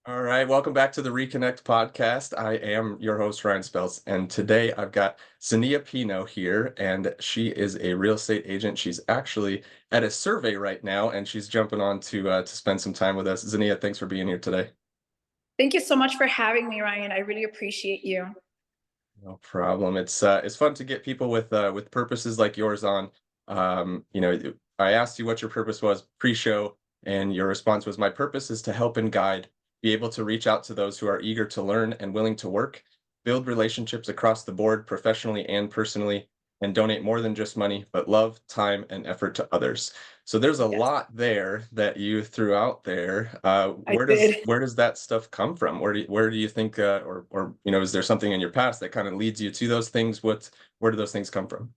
All right, welcome back to the REConnect Podcast. I am your host, Ryan Spells, and today I've got Xenia Pino here, and she is a real estate agent. She's actually at a survey right now, and she's jumping on to spend some time with us. Xenia, thanks for being here today. Thank you so much for having me, Ryan. I really appreciate you. No problem. It's fun to get people with purposes like yours on. I asked you what your purpose was pre-show, and your response was, "My purpose is to help and guide, be able to reach out to those who are eager to learn and willing to work, build relationships across the board, professionally and personally, and donate more than just money, but love, time, and effort to others." So there's a Yes, lot there that you threw out there. I Where does did. where does that stuff come from? Where do you think, or is there something in your past that kind of leads you to those things? Where do those things come from?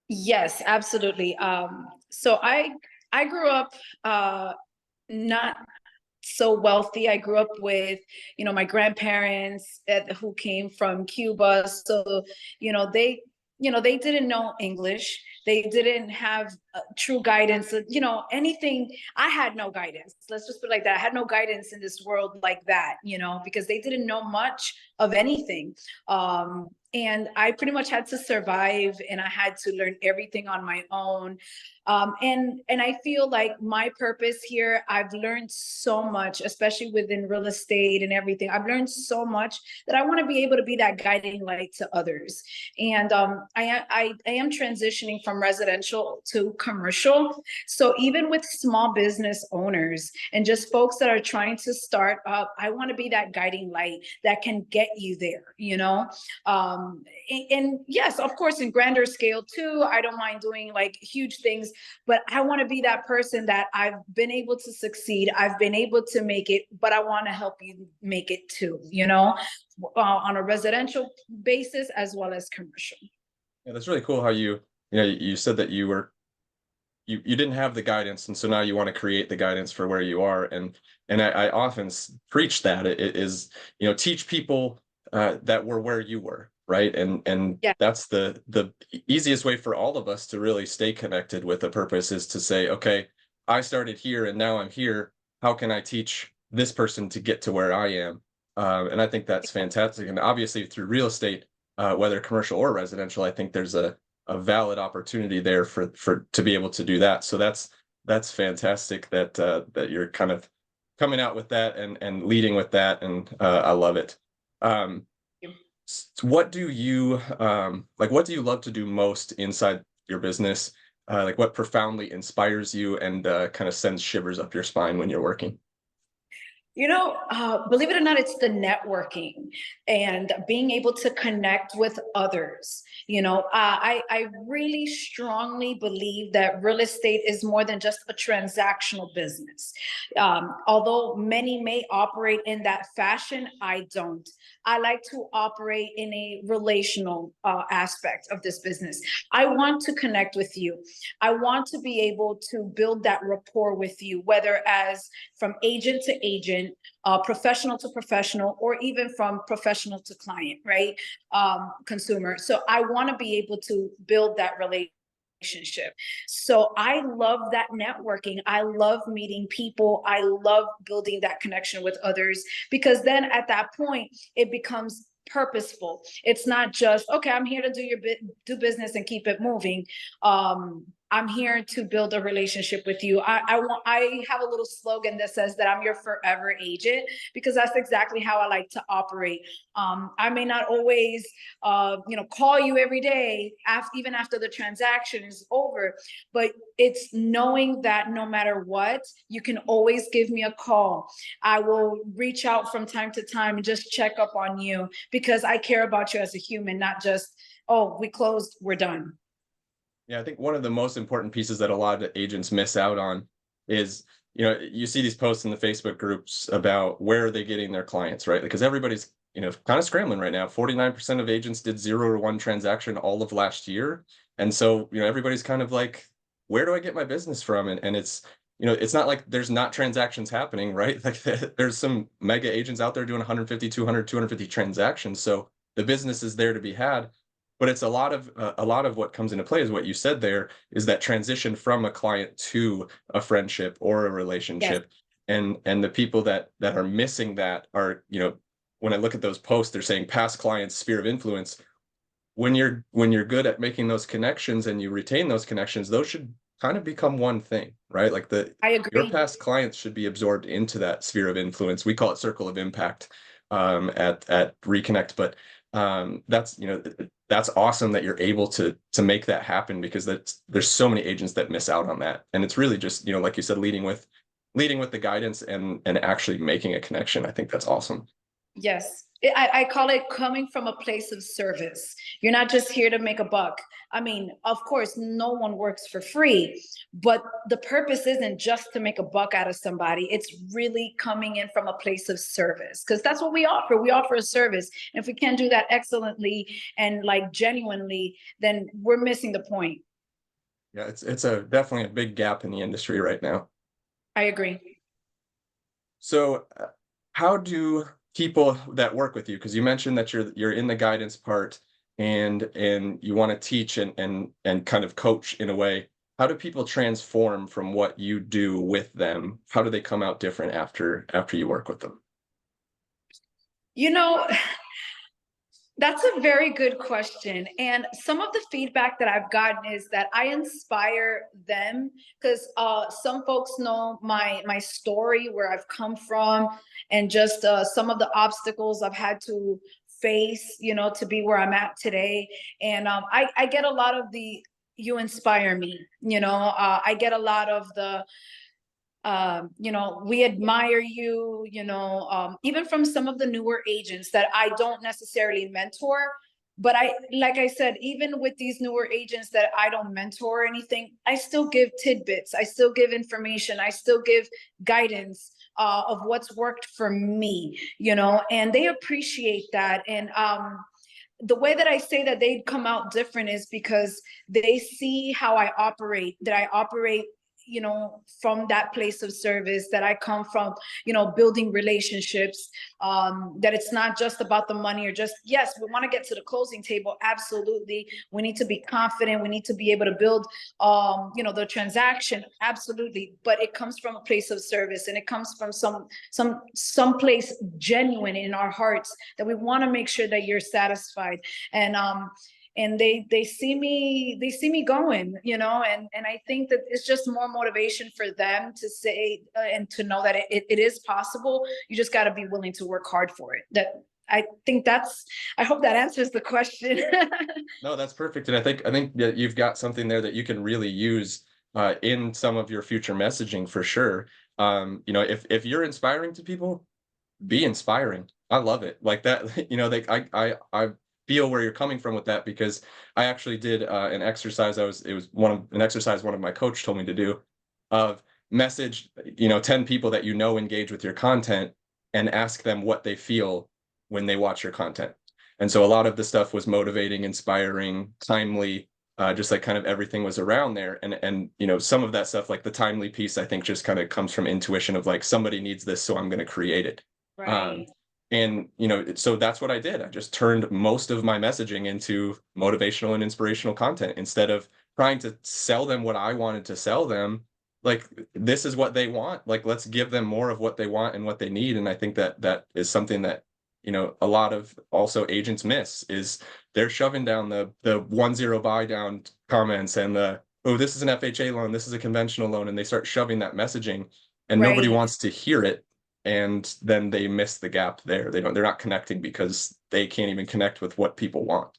Yes, absolutely. So I grew up not so wealthy. I grew up with, my grandparents who came from Cuba. So, they didn't know English. They didn't have true guidance. Anything. I had no guidance. Let's just put it like that. I had no guidance in this world like that, because they didn't know much of anything. And I pretty much had to survive, and I had to learn everything on my own. And I feel like my purpose here, I've learned so much, especially within real estate and everything. I've learned so much that I want to be able to be that guiding light to others. And I am transitioning from residential to commercial. So even with small business owners and just folks that are trying to start up, I want to be that guiding light that can get you there. And yes, of course, in grander scale too, I don't mind doing like huge things, but I want to be that person that I've been able to succeed. I've been able to make it, but I want to help you make it too, on a residential basis as well as commercial. Yeah, that's really cool how you said that you didn't have the guidance, and so now you want to create the guidance for where you are. And I often preach that it is, teach people that were where you were, right? And Yeah. that's the easiest way for all of us to really stay connected with a purpose, is to say, okay, I started here and now I'm here. How can I teach this person to get to where I am? And I think that's fantastic. And obviously through real estate, whether commercial or residential, I think there's a valid opportunity there for to be able to do that. So that's fantastic that you're kind of coming out with that and leading with that, and I love it. Um, what do you like? What do you love to do most inside your business? Like, what profoundly inspires you and kind of sends shivers up your spine when you're working? Believe it or not, it's the networking and being able to connect with others. I really strongly believe that real estate is more than just a transactional business. Although many may operate in that fashion, I don't. I like to operate in a relational aspect of this business. I want to connect with you. I want to be able to build that rapport with you, whether as from agent to agent, professional to professional, or even from professional to client, right? Consumer. So I want to be able to build that relationship. So I love that networking. I love meeting people. I love building that connection with others, because then at that point it becomes purposeful. It's not just, okay, I'm here to do business and keep it moving. I'm here to build a relationship with you. I have a little slogan that says that I'm your forever agent, because that's exactly how I like to operate. I may not always call you every day even after the transaction is over, but it's knowing that no matter what, you can always give me a call. I will reach out from time to time and just check up on you, because I care about you as a human, not just, oh, we closed, we're done. Yeah, I think one of the most important pieces that a lot of agents miss out on is, you see these posts in the Facebook groups about where are they getting their clients, right? Because everybody's, kind of scrambling right now. 49% of agents did 0 to 1 transaction all of last year. And so, everybody's kind of like, where do I get my business from? And it's not like there's not transactions happening, right? Like there's some mega agents out there doing 150, 200, 250 transactions. So the business is there to be had. But it's a lot of what comes into play is what you said there, is that transition from a client to a friendship or a Yes. relationship. And the people that are missing that are, when I look at those posts, they're saying past clients, sphere of influence. When you're good at making those connections and you retain those connections, those should kind of become one thing, right? Like I your agree. past clients should be absorbed into that sphere of influence. We call it circle of impact at REConnect, but that's awesome that you're able to make that happen, because there's so many agents that miss out on that. And it's really just, like you said, leading with the guidance and actually making a connection. I think that's awesome. Yes. I call it coming from a place of service. You're not just here to make a buck. I mean, of course, no one works for free, but the purpose isn't just to make a buck out of somebody. It's really coming in from a place of service, because that's what we offer. We offer a service. And if we can't do that excellently and like genuinely, then we're missing the point. Yeah, it's definitely a big gap in the industry right now. I agree. So how do people that work with you, because you mentioned that you're in the guidance part and you want to teach and kind of coach in a way, how do people transform from what you do with them? How do they come out different after you work with them? You know, that's a very good question. And some of the feedback that I've gotten is that I inspire them, because some folks know my story, where I've come from, and just some of the obstacles I've had to face, to be where I'm at today. And I get a lot of the "you inspire me," I get a lot of the we admire you, even from some of the newer agents that I don't necessarily mentor. But like I said, even with these newer agents that I don't mentor or anything, I still give tidbits, I still give information, I still give guidance of what's worked for me, and they appreciate that. And the way that I say that they come out different is because they see how I operate, that I operate from that place of service, that I come from, building relationships, that it's not just about the money, or just, yes, we want to get to the closing table. Absolutely. We need to be confident. We need to be able to build, the transaction. Absolutely. But it comes from a place of service, and it comes from some place genuine in our hearts, that we want to make sure that you're satisfied. And they see me going, and I think that it's just more motivation for them to say and to know that it is possible. You just got to be willing to work hard for it. I hope that answers the question. No, that's perfect. And I think that you've got something there that you can really use in some of your future messaging for sure. If you're inspiring to people, be inspiring. I love it. Like that, I feel where you're coming from with that, because I actually did an exercise. It was an exercise one of my coach told me to do, of message 10 people that engage with your content, and ask them what they feel when they watch your content. And so a lot of the stuff was motivating, inspiring, timely, just like kind of everything was around there. And some of that stuff, like the timely piece, I think just kind of comes from intuition of like, somebody needs this, so I'm going to create it. Right. And so that's what I did. I just turned most of my messaging into motivational and inspirational content, instead of trying to sell them what I wanted to sell them. Like, this is what they want, like, let's give them more of what they want and what they need. And I think that is something that a lot of also agents miss, is they're shoving down the 1-0 buy down comments, and this is an FHA loan, this is a conventional loan, and they start shoving that messaging, and nobody Right. wants to hear it. And then they miss the gap there. They're not connecting, because they can't even connect with what people want.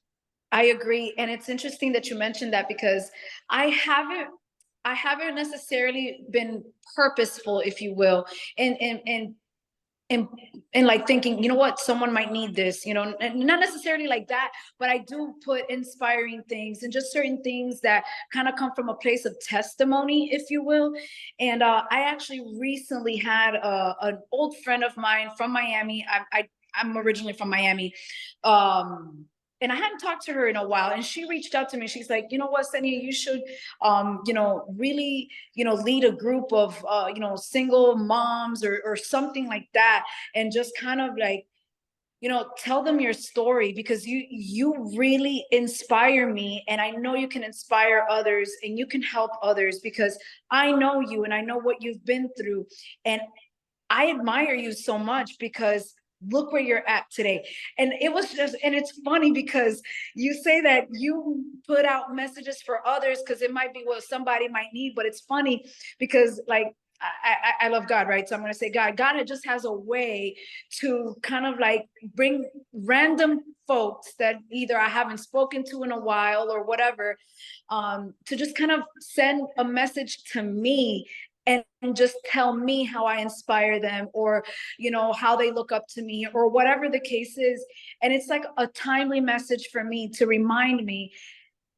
I agree. And it's interesting that you mentioned that, because I haven't necessarily been purposeful, if you will, and like thinking, what, someone might need this, and not necessarily like that, but I do put inspiring things and just certain things that kind of come from a place of testimony, if you will. And I actually recently had an old friend of mine from Miami. I'm originally from Miami. And I hadn't talked to her in a while, and she reached out to me. She's like, you know what, Xenia, you should, really, lead a group of, single moms, or something like that. And just kind of like, tell them your story, because you really inspire me, and I know you can inspire others, and you can help others, because I know you, and I know what you've been through. And I admire you so much because look where you're at today. And it was just, and it's funny because you say that you put out messages for others because it might be what somebody might need, but it's funny because like, I love God, right? So I'm going to say God just has a way to kind of like bring random folks that either I haven't spoken to in a while or whatever, to just kind of send a message to me and just tell me how I inspire them, or, you know, how they look up to me, or whatever the case is. And it's like a timely message for me to remind me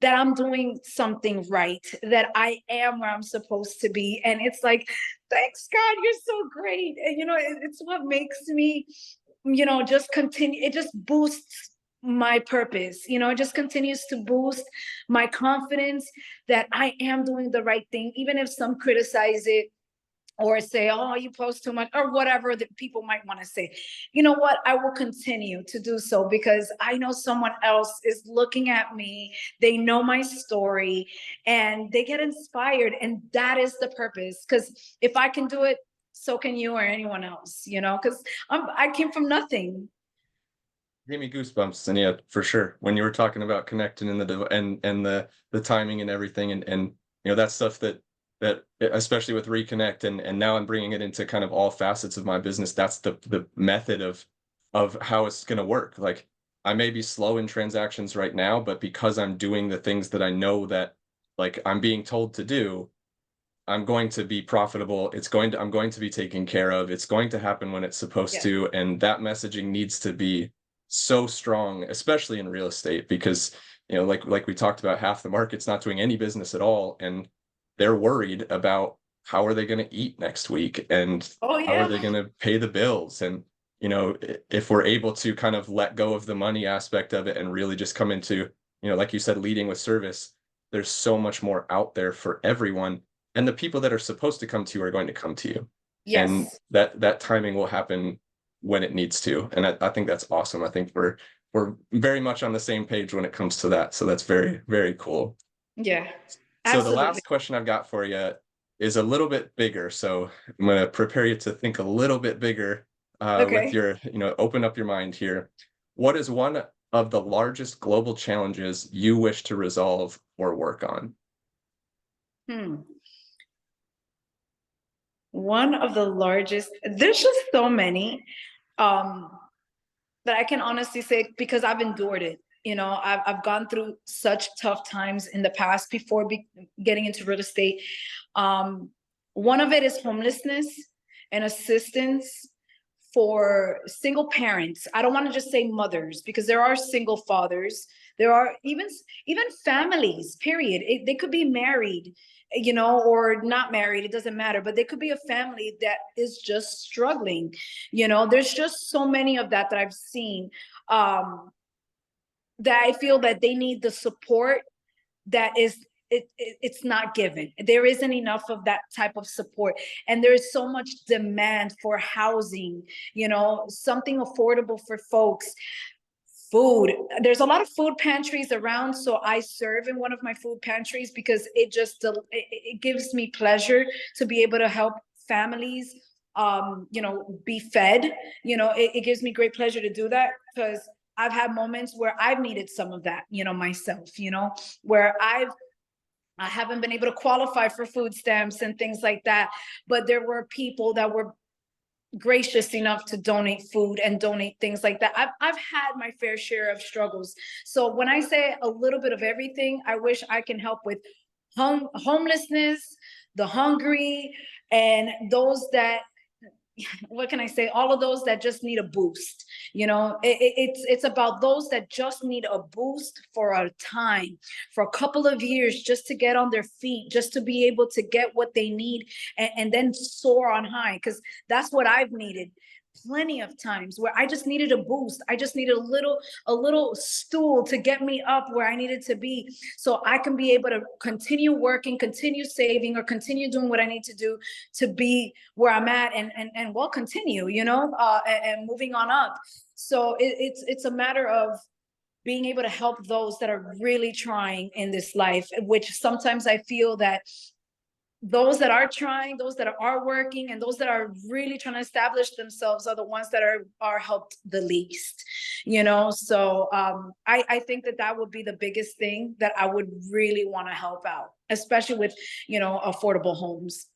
that I'm doing something right, that I am where I'm supposed to be. And it's like, thanks God, you're so great. And you know, it's what makes me, you know, just continue. It just boosts my purpose. You know, it just continues to boost my confidence that I am doing the right thing, even if some criticize it or say, oh, you post too much, or whatever that people might want to say. You know what? I will continue to do so because I know someone else is looking at me. They know my story and they get inspired. And that is the purpose. Because if I can do it, so can you or anyone else, you know, because I came from nothing. Gave me goosebumps, and yeah, for sure. When you were talking about connecting and the timing and everything, and you know that stuff that especially with Reconnect, and now I'm bringing it into kind of all facets of my business. That's the method of how it's going to work. Like I may be slow in transactions right now, but because I'm doing the things that I know that like I'm being told to do, I'm going to be profitable. I'm going to be taken care of. It's going to happen when it's supposed Yeah. to. And that messaging needs to be so strong, especially in real estate, because, you know, like we talked about, half the market's not doing any business at all. And they're worried about how are they going to eat next week, and Oh, how are yeah. they going to pay the bills. And, you know, if we're able to kind of let go of the money aspect of it and really just come into, you know, like you said, leading with service, there's so much more out there for everyone, and the people that are supposed to come to you are going to come to you, and Yes. that timing will happen when it needs to. And I think that's awesome. I think we're very much on the same page when it comes to that, so that's very, very cool. Yeah. So the Absolutely. last question I've got for you is a little bit bigger, so I'm going to prepare you to think a little bit bigger, with Okay. your, you know, open up your mind here. What is one of the largest global challenges you wish to resolve or work on? Hmm. One of the largest, there's just so many. Um, that I can honestly say because I've endured it. You know, I've gone through such tough times in the past before getting into real estate. Um, One of it is homelessness and assistance for single parents. I don't want to just say mothers because there are single fathers. There are even families. Period. They could be married, you know, or not married. It doesn't matter. But they could be a family that is just struggling. You know, there's just so many of that I've seen, that I feel that they need the support that is it's not given. There isn't enough of that type of support, and there's so much demand for housing, you know, something affordable for folks. Food, there's a lot of food pantries around, so I serve in one of my food pantries because it gives me pleasure to be able to help families, you know, be fed. You know, it gives me great pleasure to do that because I've had moments where I've needed some of that, you know, myself, you know, where I haven't been able to qualify for food stamps and things like that. But there were people that were gracious enough to donate food and donate things like that. I've had my fair share of struggles. So when I say a little bit of everything, I wish I can help with homelessness, the hungry, and those that, what can I say? All of those that just need a boost. You know, it's about those that just need a boost for a time, for a couple of years, just to get on their feet, just to be able to get what they need, and then soar on high. Because that's what I've needed plenty of times, where I just needed a boost. I just needed a little stool to get me up where I needed to be, so I can be able to continue working, continue saving, or continue doing what I need to do to be where I'm at, and we'll continue, you know, and moving on up. So it's a matter of being able to help those that are really trying in this life, which sometimes I feel that those that are trying, those that are working, and those that are really trying to establish themselves are the ones that are helped the least, you know. So I think that that would be the biggest thing that I would really want to help out, especially with, you know, affordable homes.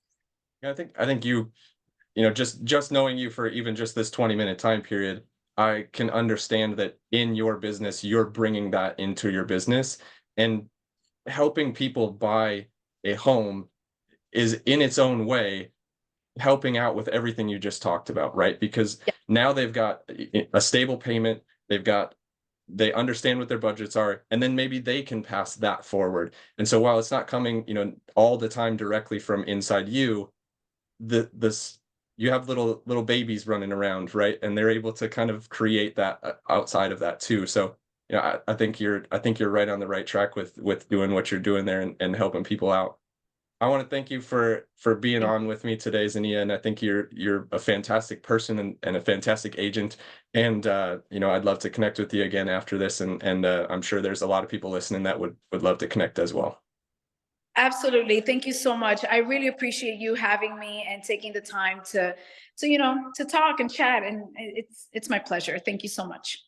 Yeah, I think you know, just knowing you for even just this 20-minute time period, I can understand that in your business, you're bringing that into your business, and helping people buy a home is in its own way helping out with everything you just talked about, right? Because Yeah. now they've got a stable payment, they understand what their budgets are, and then maybe they can pass that forward. And so while it's not coming, you know, all the time directly from inside you, this you have little babies running around, right? And they're able to kind of create that outside of that too. So, you know, I think you're right on the right track with doing what you're doing there, and helping people out. I want to thank you for being on with me today, Xenia, and I think you're a fantastic person, and a fantastic agent. And you know, I'd love to connect with you again after this, and I'm sure there's a lot of people listening that would love to connect as well. Absolutely. Thank you so much. I really appreciate you having me and taking the time to you know, to talk and chat. And it's my pleasure. Thank you so much.